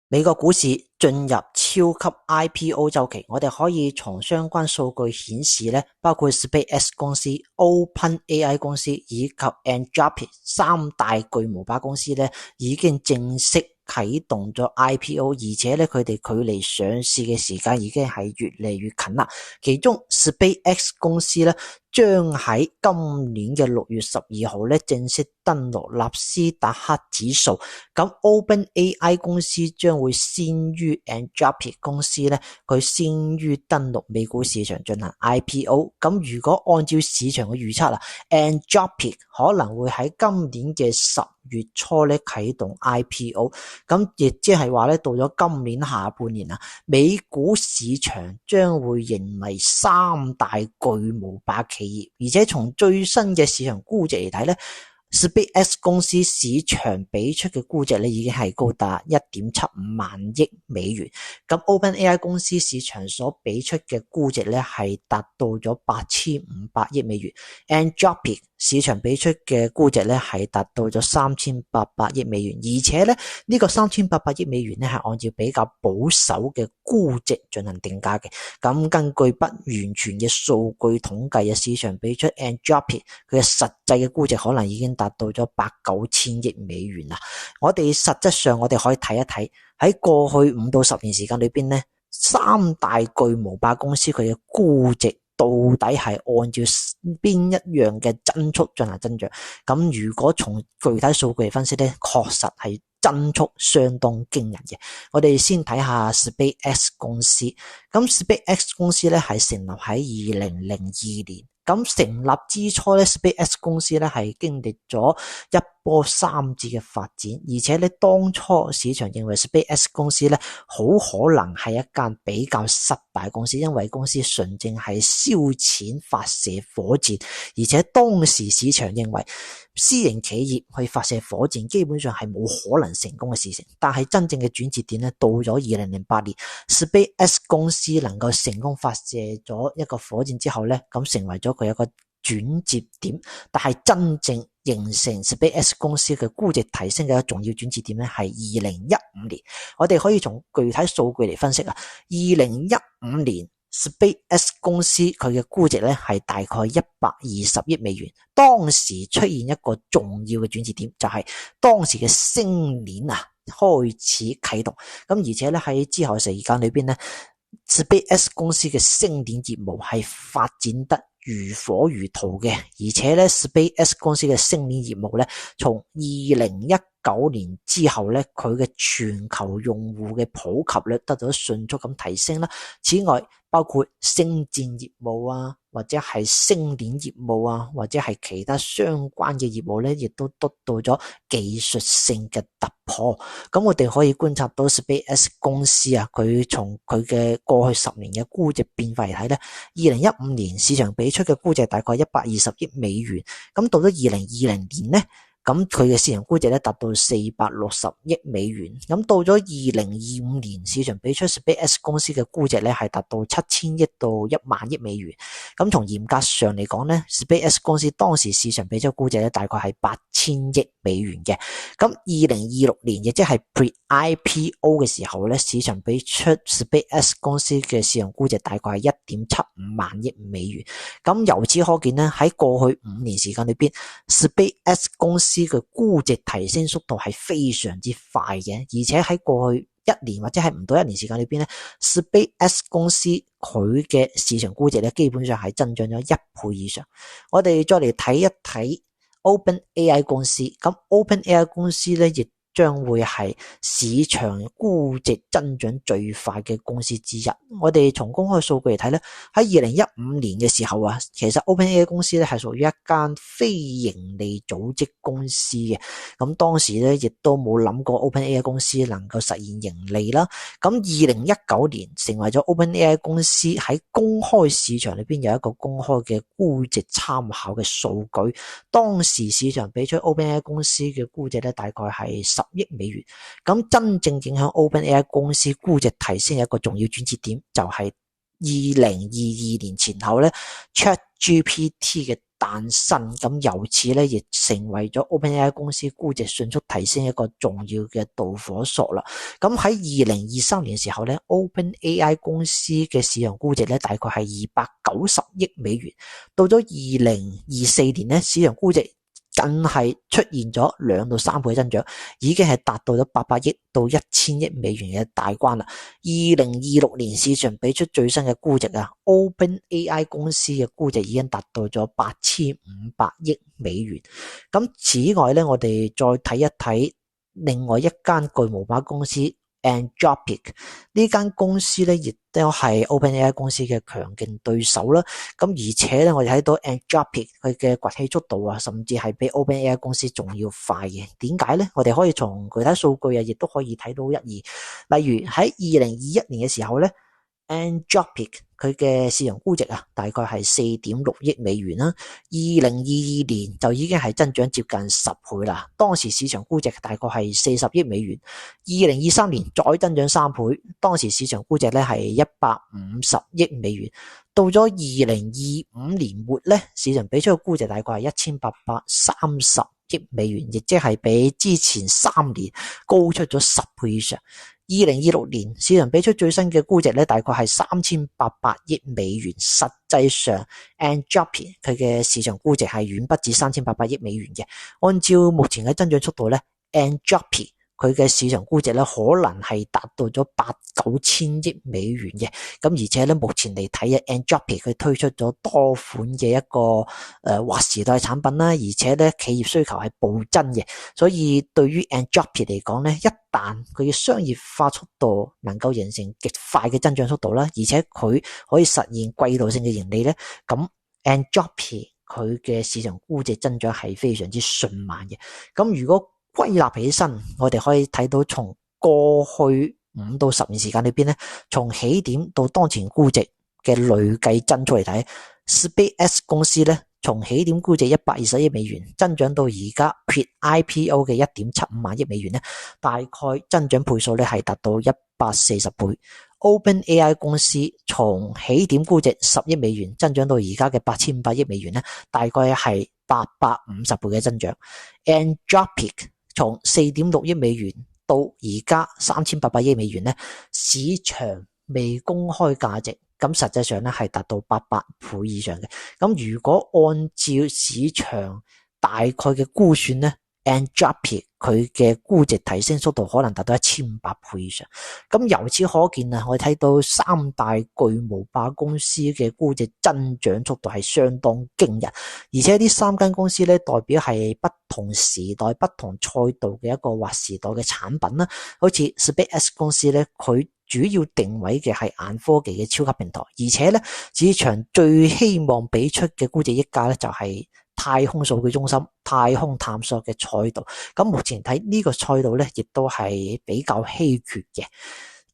美國股市進入超級 IPO 週期，我哋可以從相關數據顯示咧，包括 SpaceX 公司、OpenAI 公司以及 Anthropic 三大巨無霸公司咧，已經正式啟動咗 IPO， 而且咧佢哋距離上市嘅時間已經係越嚟越近啦。其中 SpaceX 公司咧將喺今年嘅6月12號咧正式登陸納斯達克指數，咁 OpenAI 公司將會先於 Anthropic 公司咧，佢先於登陸美股市場進行 IPO。咁如果按照市場嘅預測啦 ，Anthropic 可能會喺今年嘅10月初咧啟動 IPO， 咁亦即係話咧到咗今年下半年啊，美股市場將會迎嚟三大巨無霸企業，而且從最新嘅市場估值嚟睇咧，SpaceX 公司市場俾出嘅估值咧已經係高達 1.75 萬億美元，咁 OpenAI 公司市場所俾出嘅估值咧係達到咗8500億美元 ，Anthropic 市場俾出嘅估值咧係達到咗3800億美元，而且咧呢個3800億美元咧係按照比較保守嘅估值進行定價嘅。咁根據不完全嘅數據統計嘅市場俾出 Anthropic 佢嘅實際嘅估值可能已經達到咗8-9千億美元啦。我哋實質上我哋可以睇一睇喺過去5到10年時間裏邊咧，三大巨無霸公司佢嘅估值到底係按照邊一樣嘅增速進行增長？咁如果從具體數據嚟分析咧，確實係增速相當驚人嘅。我哋先睇下 SpaceX 公司。咁 SpaceX 公司咧係成立喺2002年。咁成立之初咧 ，SpaceX 公司咧係經歷咗一波三折嘅發展，而且咧當初市場認為 SpaceX 公司咧好可能係一間比較失敗公司，因為公司純正係燒錢發射火箭，而且當時市場認為私營企業去發射火箭基本上係冇可能成功嘅事情。但係真正嘅轉折點咧，到咗2008年 ，SpaceX 公司能夠成功發射咗一個火箭之後咧，咁成為咗佢一個轉折點。但係真正形成 SpaceX 公司嘅估值提升嘅一個重要轉折點咧，係2015年。我哋可以從具體數據嚟分析啊。2015年 SpaceX 公司佢嘅估值咧係大概120億美元。當時出現一個重要嘅轉折點，就係當時嘅星鏈啊開始啟動。咁而且咧喺之後時間裏邊咧 ，SpaceX 公司嘅星鏈業務係發展得如火如荼嘅，而且咧 SpaceX 公司嘅星鏈業務咧，從2019年之後咧，佢嘅全球用戶嘅普及率得到迅速咁提升啦。此外，包括星戰業務啊，或者係星鏈業務啊，或者係其他相關嘅業務咧，亦都得到咗技術性嘅突破。咁我哋可以觀察到 SpaceX 公司啊，佢從佢嘅過去10年嘅估值變化嚟睇咧，2015年市場俾出嘅估值大概120億美元，咁到咗2020年咧，咁佢嘅市場估值咧達到460億美元，咁到咗2025年市場俾出 SpaceX 公司嘅估值咧係達到7000億到1萬億美元，咁從嚴格上嚟講咧 ，SpaceX 公司當時市場俾出估值咧大概係8000億美元嘅，咁2026年亦即係 Pre-IPO 嘅時候咧，市場俾出 SpaceX 公司嘅市場估值大概係1.75萬億美元，咁由此可見咧喺過去5年時間裏邊 ，SpaceX 公司嘅估值提升速度係非常之快嘅，而且喺過去1年或者係唔到1年時間裏邊咧 ，SpaceX 公司佢嘅市場估值咧基本上係增長咗1倍以上。我哋再嚟睇一睇 OpenAI 公司，咁 OpenAI 公司咧亦將會係市場估值增長最快嘅公司之一。我哋從公開數據嚟睇咧，喺2015年嘅時候啊，其實 OpenAI 公司咧係屬於一間非盈利組織公司嘅。咁當時咧亦都冇諗過 OpenAI 公司能夠實現盈利啦。咁2019年成為咗 OpenAI 公司喺公開市場裏邊有一個公開嘅估值參考嘅數據。當時市場俾出 OpenAI 公司嘅估值咧大概係10億美元，咁真正影響 OpenAI 公司估值提升嘅一個重要轉折點，就係2022年前後咧 ChatGPT 嘅誕生，咁由此咧亦成為咗 OpenAI 公司估值迅速提升一個重要嘅導火索啦。咁喺2023年嘅時候咧 ，OpenAI 公司嘅市場估值咧大概係290億美元，到咗2024年咧，市場估值更係出現咗2到3倍嘅增長，已經係達到咗800億到1000億美元嘅大關啦。2026年市場俾出最新嘅估值啊 ，OpenAI 公司嘅估值已經達到咗8500億美元。咁此外咧，我哋再睇一睇另外一間巨無霸公司 Anthropic 呢間公司咧，亦都係 OpenAI 公司嘅強勁對手啦。咁而且咧，我哋睇到 Anthropic 佢嘅崛起速度啊，甚至係比 OpenAI 公司仲要快嘅。點解咧？我哋可以從具體數據啊，亦都可以睇到一二。例如喺2021年嘅時候咧 ，Anthropic 佢嘅市場估值啊，大概係4.6億美元啦。2022年就已經係增長接近10倍啦。當時市場估值大概係40億美元。2023年再增長3倍，當時市場估值咧係150億美元。到咗2025年末咧，市場俾出嘅估值大概係1830億美元，亦即係比之前3年高出咗10倍以上。2026年市場俾出最新嘅估值咧，大概係3800億美元。實際上 Anthropic 佢嘅市場估值係遠不止3800億美元嘅。按照目前嘅增長速度咧 ，Anthropic 佢嘅市場估值咧，可能係達到咗8-9千億美元嘅。咁而且咧，目前嚟睇啊 Anthropic 佢推出咗多款嘅一個劃時代產品啦，而且咧企業需求係暴增嘅。所以對於 Anthropic 嚟講咧，一旦佢嘅商業化速度能夠形成極快嘅增長速度啦，而且佢可以實現季度性嘅盈利咧，咁 Anthropic 佢嘅市場估值增長係非常之迅慢嘅。咁如果歸納起身，我哋可以睇到從過去5到10年時間裏邊咧，從起點到當前估值嘅累計增速嚟睇 ，SpaceX 公司咧從起點估值120億美元增長到而家撇 IPO 嘅1.75萬億美元咧，大概增長倍數咧係達到140倍。OpenAI 公司從起點估值10億美元增長到而家嘅8500億美元咧，大概係850倍嘅增長。Anthropic從4.6億美元到而家3800億美元咧，市場未公開價值，咁實際上咧係達到800倍以上嘅。咁如果按照市場大概嘅估算咧， Anthropic 佢嘅估值提升速度可能達到1500倍以上。咁由此可見啊，我哋睇到三大巨無霸公司嘅估值增長速度係相當驚人，而且呢3間公司咧代表係不同時代不同賽道嘅一個劃時代嘅產品啦。好似 SpaceX 公司咧，佢主要定位嘅係硬科技嘅超級平台，而且咧市場最希望俾出嘅估值溢價咧就係太空數據中心、太空探索嘅賽道。咁目前睇呢個賽道咧，亦都係比較稀缺嘅。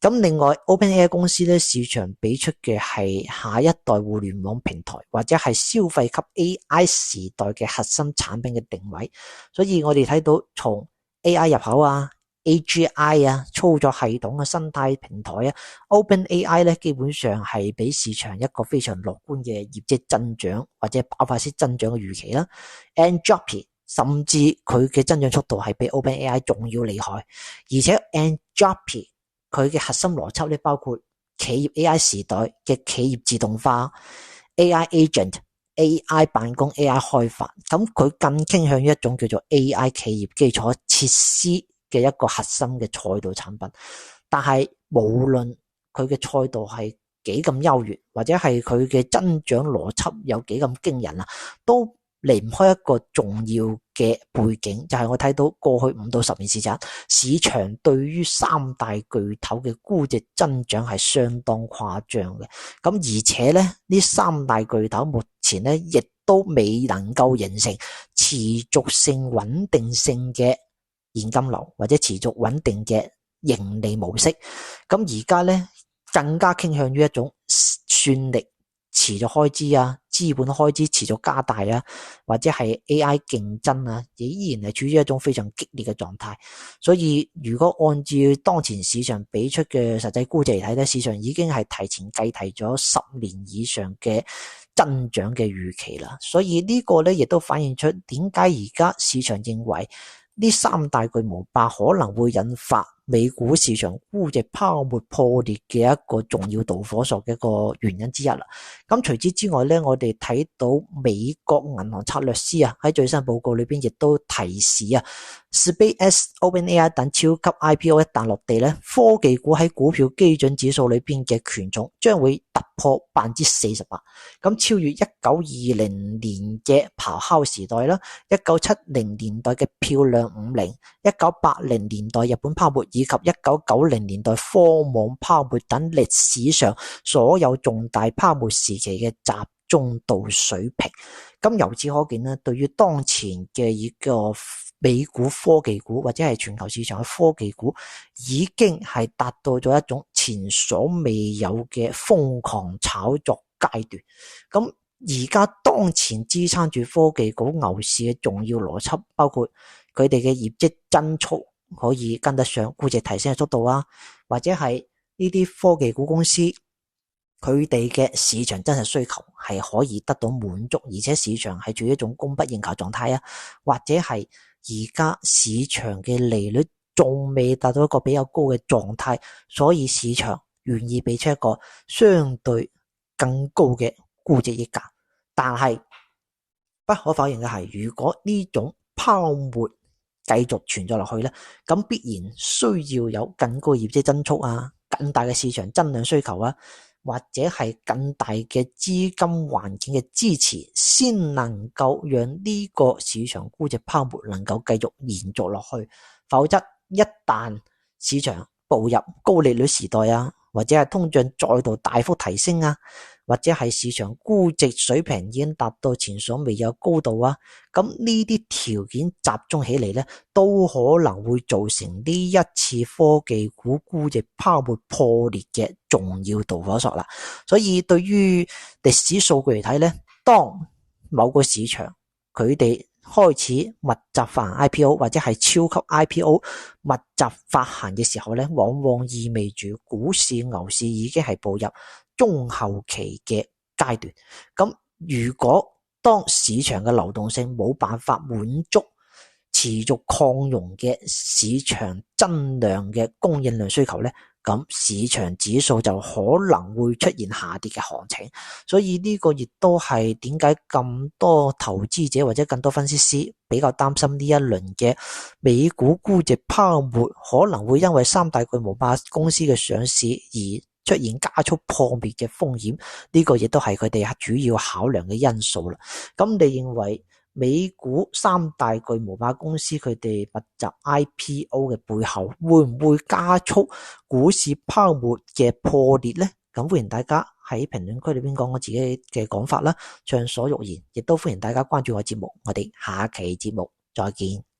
咁另外 OpenAI 公司咧，市場俾出嘅係下一代互聯網平台或者係消費級 AI 時代嘅核心產品嘅定位。所以我哋睇到從 AI 入口啊、AGI 啊、操作系統嘅生態平台啊 ，OpenAI 咧基本上係俾市場一個非常樂觀嘅業績增長或者爆發式增長嘅預期啦。Anthropic 甚至佢嘅增長速度係比 OpenAI 仲要厲害，而且 Anthropic 佢嘅核心邏輯咧包括企業 AI 時代嘅企業自動化、AI agent、AI 辦公、AI 開發，咁佢更傾向於一種叫做 AI 企業基礎設施嘅一個核心嘅賽道產品。但係無論佢嘅賽道係幾咁優越，或者係佢嘅增長邏輯有幾咁驚人啊，都離唔開一個重要嘅背景，就係我睇到過去5到10年時間，市場對於三大巨頭嘅估值增長係相當誇張嘅。咁而且咧，呢三大巨頭目前咧亦都未能夠形成持續性穩定性嘅現金流或者持續穩定嘅盈利模式。咁而家咧更加傾向於一種算力持續開支啊，資本開支持續加大啊，或者係 AI 競爭啊，依然係處於一種非常激烈嘅狀態。所以如果按照當前市場俾出嘅實際估值嚟睇咧，市場已經係提前計提咗10年以上嘅增長嘅預期啦。所以呢個咧亦都反映出點解而家市場認為呢三大巨無霸可能會引發美股市場估值泡沫破裂嘅一個重要導火索嘅一個原因之一啦。咁除此之外咧，我哋睇到美國銀行策略師喺最新報告裏邊亦都提示SpaceX、OpenAI 等超級 IPO 一旦落地咧，科技股喺股票基準指數裏邊嘅權重將會突破 48%， 咁超越1920年嘅咆哮時代啦，1970年代嘅漂亮50、1980年代日本泡沫以及1990年代科網泡沫等歷史上所有重大泡沫時期嘅集中度水平。咁由此可見咧，對於當前嘅一個美股科技股或者係全球市場嘅科技股，已經係達到咗一種前所未有嘅瘋狂炒作階段。咁而家當前支撐住科技股牛市嘅重要邏輯，包括佢哋嘅業績增速可以跟得上估值提升嘅速度啊，或者係呢啲科技股公司佢哋嘅市場真實需求係可以得到滿足，而且市場係處於一種供不應求狀態啊，或者係而家市場嘅利率仲未達到一個比較高嘅狀態，所以市場願意俾出一個相對更高嘅估值溢價。但係不可否認嘅係，如果呢種泡沫繼續存在落去咧，咁必然需要有更高業績增速啊，更大嘅市場增量需求啊，或者係更大嘅資金環境嘅支持，先能夠讓呢個市場估值泡沫能夠繼續延續落去。否則一旦市場步入高利率時代啊，或者係通脹再度大幅提升啊，或者係市場估值水平已經達到前所未有高度啊，咁呢啲條件集中起嚟咧，都可能會造成呢一次科技股估值泡沫破裂嘅重要導火索啦。所以對於歷史數據嚟睇咧，當某個市場佢哋開始密集發行 IPO 或者係超級 IPO 密集發行嘅時候咧，往往意味住股市牛市已經係步入中後期嘅階段。咁如果當市場嘅流動性冇辦法滿足持續擴容嘅市場增量嘅供應量需求咧，咁市場指數就可能會出現下跌嘅行情。所以呢個亦都係點解咁多投資者或者更多分析師比較擔心呢一輪嘅美股估值泡沫可能會因為三大巨無霸公司嘅上市而出現加速破滅嘅風險。呢個亦都係佢哋主要考量嘅因素啦。咁你認為美股三大巨無霸公司佢哋密集 IPO 嘅背後會唔會加速股市泡沫嘅破裂呢？咁歡迎大家喺評論區裏邊講我自己嘅講法啦，暢所欲言，亦都歡迎大家關注我節目，我哋下期節目再見。